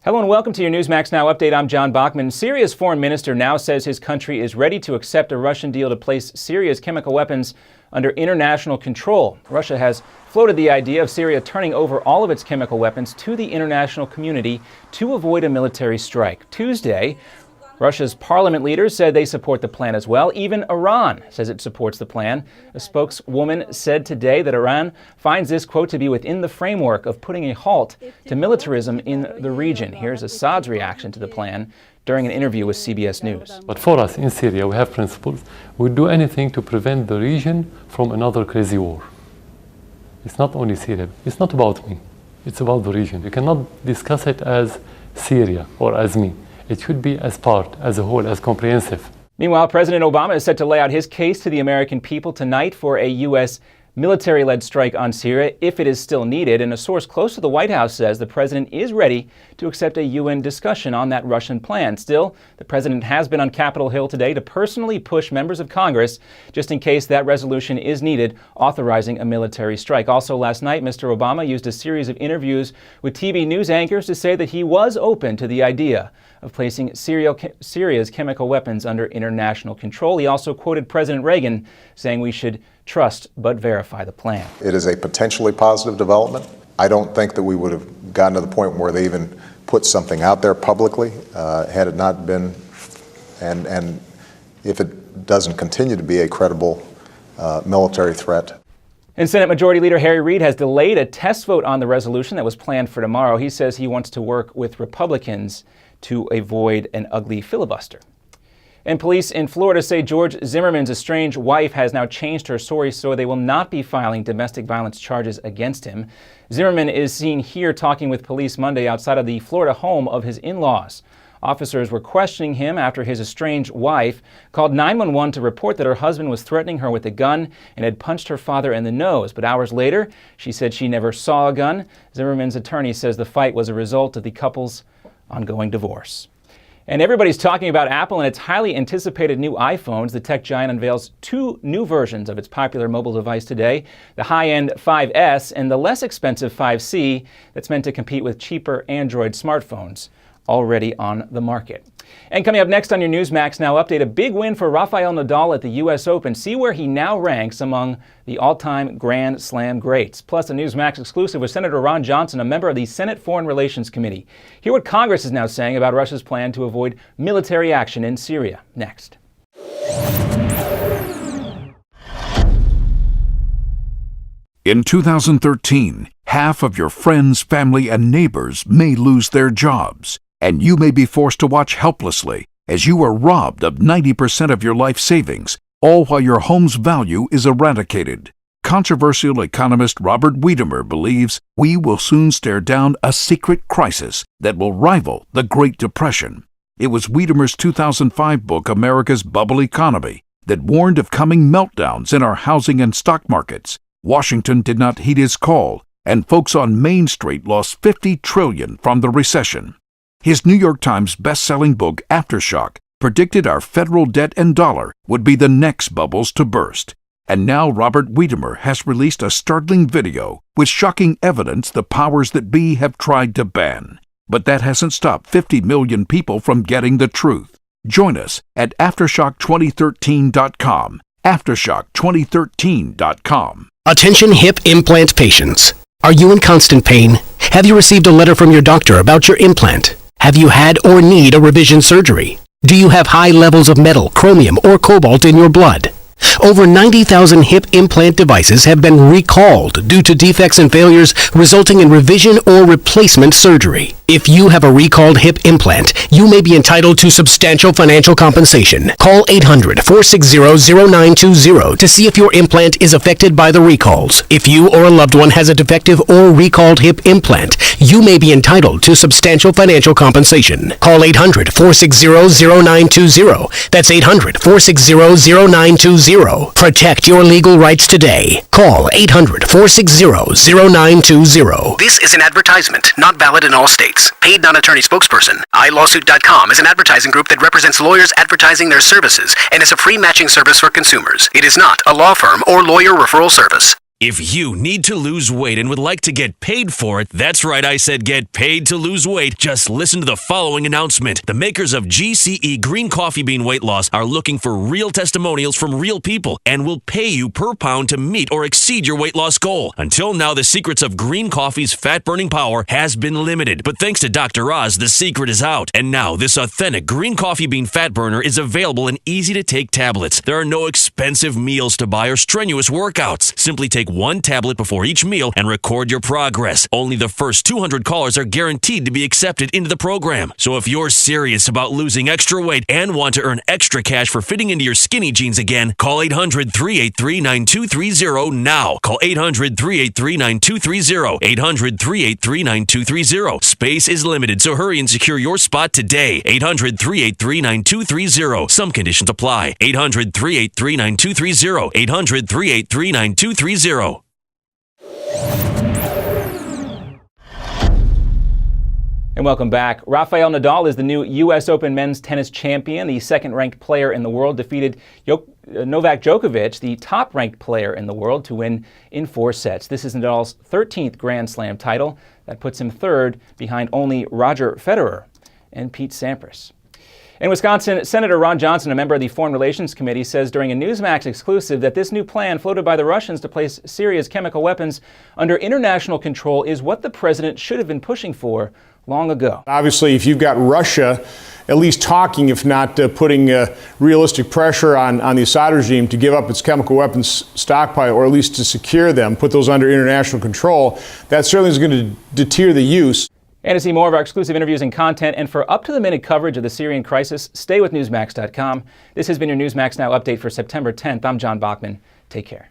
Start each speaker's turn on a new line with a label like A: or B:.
A: Hello and welcome to your Newsmax Now update. I'm John Bachman. Syria's foreign minister now says his country is ready to accept a Russian deal to place Syria's chemical weapons under international control. Russia has floated the idea of Syria turning over all of its chemical weapons to the international community to avoid a military strike. Tuesday, Russia's parliament leaders said they support the plan as well. Even Iran says it supports the plan. A spokeswoman said today that Iran finds this, quote, to be within the framework of putting a halt to militarism in the region. Here's Assad's reaction to the plan during an interview with CBS News.
B: But for us in Syria, we have principles. We'll do anything to prevent the region from another crazy war. It's not only Syria. It's not about me. It's about the region. You cannot discuss it as Syria or as me. It should be as part, as a whole, as comprehensive.
A: Meanwhile, President Obama is set to lay out his case to the American people tonight for a U.S. military-led strike on Syria if it is still needed. And a source close to the White House says the president is ready to accept a UN discussion on that Russian plan. Still, the president has been on Capitol Hill today to personally push members of Congress just in case that resolution is needed, authorizing a military strike. Also last night, Mr. Obama used a series of interviews with TV news anchors to say that he was open to the idea of placing Syria's chemical weapons under international control. He also quoted President Reagan saying we should trust but verify the plan.
C: It is a potentially positive development. I don't think that we would have gotten to the point where they even put something out there publicly had it not been, and if it doesn't continue to be a credible military threat.
A: And Senate Majority Leader Harry Reid has delayed a test vote on the resolution that was planned for tomorrow. He says he wants to work with Republicans to avoid an ugly filibuster. And police in Florida say George Zimmerman's estranged wife has now changed her story so they will not be filing domestic violence charges against him. Zimmerman is seen here talking with police Monday outside of the Florida home of his in-laws. Officers were questioning him after his estranged wife called 911 to report that her husband was threatening her with a gun and had punched her father in the nose. But hours later, she said she never saw a gun. Zimmerman's attorney says the fight was a result of the couple's ongoing divorce. And everybody's talking about Apple and its highly anticipated new iPhones. The tech giant unveils two new versions of its popular mobile device today, the high-end 5S and the less expensive 5C that's meant to compete with cheaper Android smartphones already on the market. And coming up next on your Newsmax Now update, a big win for Raphael Nadal at the U.S. Open. See where he now ranks among the all-time Grand Slam greats. Plus, a Newsmax exclusive with Senator Ron Johnson, a member of the Senate Foreign Relations Committee. Hear what Congress is now saying about Russia's plan to avoid military action in Syria. Next.
D: In 2013, half of your friends, family, and neighbors may lose their jobs, and you may be forced to watch helplessly as you are robbed of 90% of your life savings, all while your home's value is eradicated. Controversial economist Robert Wiedemer believes we will soon stare down a secret crisis that will rival the Great Depression. It was Wiedemer's 2005 book, America's Bubble Economy, that warned of coming meltdowns in our housing and stock markets. Washington did not heed his call, and folks on Main Street lost $50 trillion from the recession. His New York Times best-selling book, Aftershock, predicted our federal debt and dollar would be the next bubbles to burst. And now Robert Wiedemer has released a startling video with shocking evidence the powers that be have tried to ban. But that hasn't stopped 50 million people from getting the truth. Join us at Aftershock2013.com. Aftershock2013.com.
E: Attention hip implant patients. Are you in constant pain? Have you received a letter from your doctor about your implant? Have you had or need a revision surgery? Do you have high levels of metal, chromium, or cobalt in your blood? Over 90,000 hip implant devices have been recalled due to defects and failures resulting in revision or replacement surgery. If you have a recalled hip implant, you may be entitled to substantial financial compensation. Call 800-460-0920 to see if your implant is affected by the recalls. If you or a loved one has a defective or recalled hip implant, you may be entitled to substantial financial compensation. Call 800-460-0920. That's 800-460-0920. Protect your legal rights today. Call 800-460-0920. This is an advertisement, not valid in all states. Paid non-attorney spokesperson. iLawsuit.com is an advertising group that represents lawyers advertising their services and is a free matching service for consumers. It is not a law firm or lawyer referral service.
F: If you need to lose weight and would like to get paid for it, that's right, I said get paid to lose weight. Just listen to the following announcement. The makers of GCE Green Coffee Bean Weight Loss are looking for real testimonials from real people and will pay you per pound to meet or exceed your weight loss goal. Until now, the secrets of green coffee's fat-burning power has been limited, but thanks to Dr. Oz, the secret is out. And now, this authentic green coffee bean fat burner is available in easy-to-take tablets. There are no expensive meals to buy or strenuous workouts. Simply take one tablet before each meal and record your progress. Only the first 200 callers are guaranteed to be accepted into the program. So if you're serious about losing extra weight and want to earn extra cash for fitting into your skinny jeans again, call 800-383-9230 now. Call 800-383-9230. 800-383-9230. Space is limited, so hurry and secure your spot today. 800-383-9230. Some conditions apply. 800-383-9230. 800-383-9230.
A: And welcome back. Raphael Nadal is the new U.S. Open men's tennis champion. The second-ranked player in the world defeated Novak Djokovic, the top-ranked player in the world, to win in 4 sets. This is Nadal's 13th Grand Slam title. That puts him third behind only Roger Federer and Pete Sampras. In Wisconsin, Senator Ron Johnson, a member of the Foreign Relations Committee, says during a Newsmax exclusive that this new plan floated by the Russians to place Syria's chemical weapons under international control is what the president should have been pushing for long ago.
G: Obviously, if you've got Russia at least talking, if not putting realistic pressure on the Assad regime to give up its chemical weapons stockpile, or at least to secure them, put those under international control, that certainly is going to deter the use.
A: And to see more of our exclusive interviews and content, and for up-to-the-minute coverage of the Syrian crisis, stay with Newsmax.com. This has been your Newsmax Now update for September 10th. I'm John Bachman. Take care.